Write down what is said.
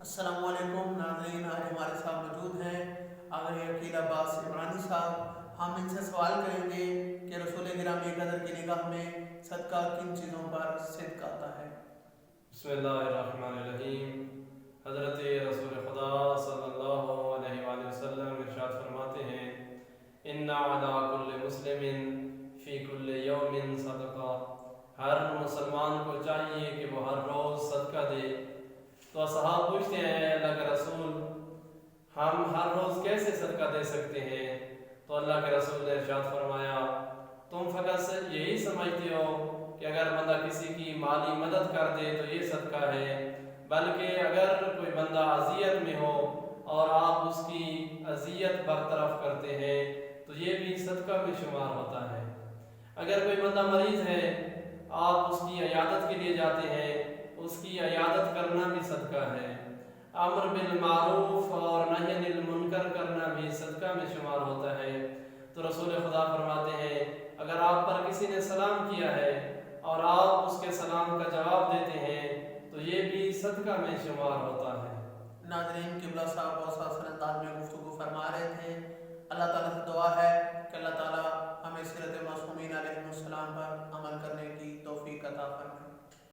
السلام علیکم ناظرین، آج ہمارے ساتھ موجود ہیں آغا عقیل عباس عمرانی صاحب۔ ہم ان سے سوال کریں گے کہ رسول گرامی قدر کی نگاہ میں صدقہ کن چیزوں پر صدق آتا ہے۔ بسم اللہ الرحمن الرحیم۔ حضرت رسول خدا صلی اللہ علیہ وآلہ وسلم ارشاد فرماتے ہیں، ان علی کل مسلم فی کل یوم صدقہ۔ ہر مسلمان کو چاہیے کہ وہ ہر روز صدقہ دے۔ تو اصحاب پوچھتے ہیں، اللہ کے رسول ہم ہر روز کیسے صدقہ دے سکتے ہیں؟ تو اللہ کے رسول نے ارشاد فرمایا، تم فقط یہی سمجھتے ہو کہ اگر بندہ کسی کی مالی مدد کر دے تو یہ صدقہ ہے، بلکہ اگر کوئی بندہ اذیت میں ہو اور آپ اس کی اذیت برطرف کرتے ہیں تو یہ بھی صدقہ میں شمار ہوتا ہے۔ اگر کوئی بندہ مریض ہے، آپ اس کی عیادت کے لیے جاتے ہیں، اس کی عیادت کرنا بھی صدقہ ہے۔ امر بالمعروف اور نہی عن المنکر کرنا بھی صدقہ میں شمار ہوتا ہے۔ تو رسول خدا فرماتے ہیں، اگر آپ پر کسی نے سلام کیا ہے اور آپ اس کے سلام کا جواب دیتے ہیں تو یہ بھی صدقہ میں شمار ہوتا ہے۔ ناظرین، قبلہ صاحب بہت سا انداز میں گفتگو فرما رہے تھے۔ اللہ تعالیٰ سے